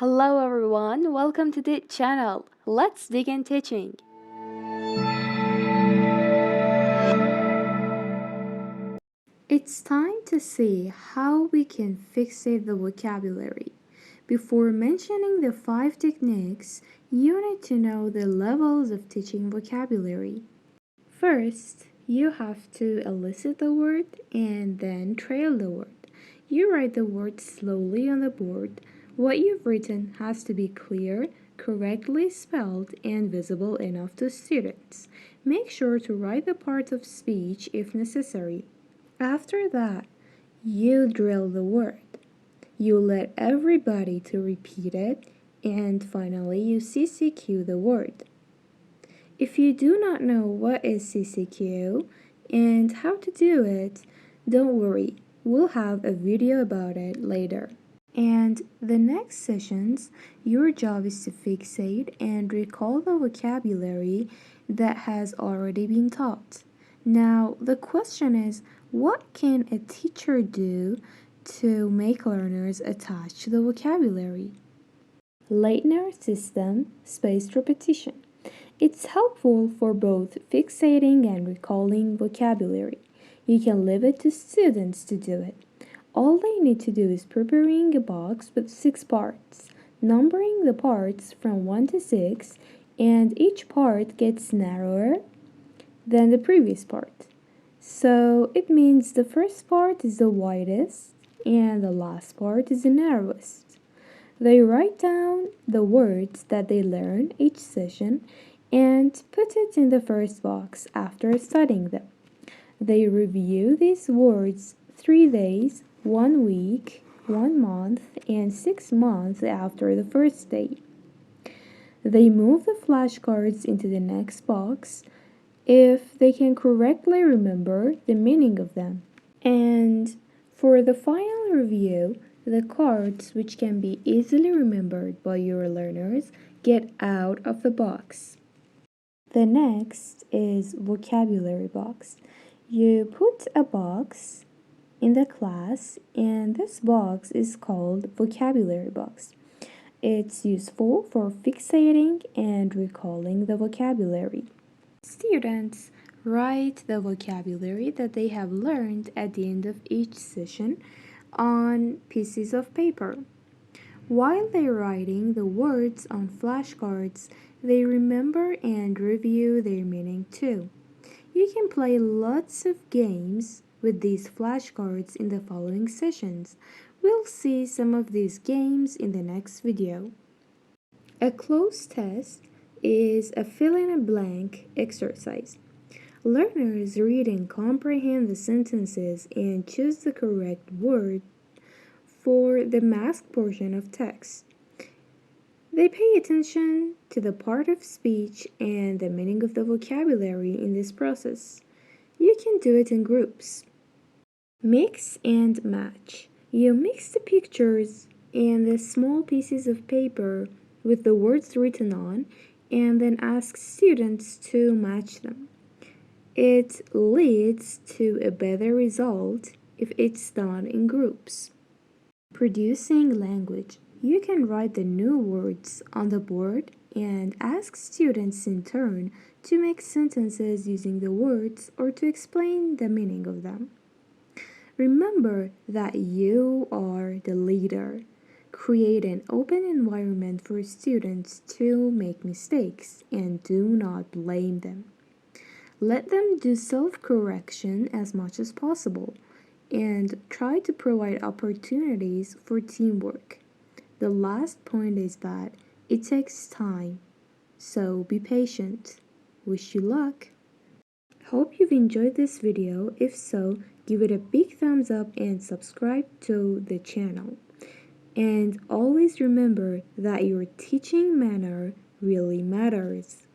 Hello everyone, welcome to the channel. Let's begin teaching. It's time to see how we can fixate the vocabulary. Before mentioning the 5 techniques, you need to know the levels of teaching vocabulary. First, you have to elicit the word and then trail the word. You write the word slowly on the board. What you've written has to be clear, correctly spelled, and visible enough to students. Make sure to write the parts of speech if necessary. After that, you drill the word. You let everybody to repeat it, and finally you CCQ the word. If you do not know what is CCQ and how to do it, don't worry, we'll have a video about it later. And the next sessions, your job is to fixate and recall the vocabulary that has already been taught. Now, the question is, what can a teacher do to make learners attach to the vocabulary? Leitner system, spaced repetition. It's helpful for both fixating and recalling vocabulary. You can leave it to students to do it. All they need to do is preparing a box with 6 parts, numbering the parts from 1 to 6, and each part gets narrower than the previous part. So it means the first part is the widest and the last part is the narrowest. They write down the words that they learn each session and put it in the first box after studying them. They review these words 3 days, 1 week, 1 month, and 6 months after the first day. They move the flashcards into the next box if they can correctly remember the meaning of them. And for the final review, the cards, which can be easily remembered by your learners, get out of the box. The next is vocabulary box. You put a box in the class, and this box is called vocabulary box. It's useful for fixating and recalling the vocabulary. Students write the vocabulary that they have learned at the end of each session on pieces of paper. While they're writing the words on flashcards, they remember and review their meaning too. You can play lots of games with these flashcards in the following sessions. We'll see some of these games in the next video. A cloze test is a fill-in-a-blank exercise. Learners read and comprehend the sentences and choose the correct word for the masked portion of text. They pay attention to the part of speech and the meaning of the vocabulary in this process. You can do it in groups. Mix and match. You mix the pictures and the small pieces of paper with the words written on and then ask students to match them. It leads to a better result if it's done in groups. Producing language. You can write the new words on the board and ask students in turn to make sentences using the words or to explain the meaning of them. Remember that you are the leader. Create an open environment for students to make mistakes and do not blame them. Let them do self-correction as much as possible and try to provide opportunities for teamwork. The last point is that it takes time, so be patient. Wish you luck! Hope you've enjoyed this video. If so, give it a big thumbs up and subscribe to the channel. And always remember that your teaching manner really matters.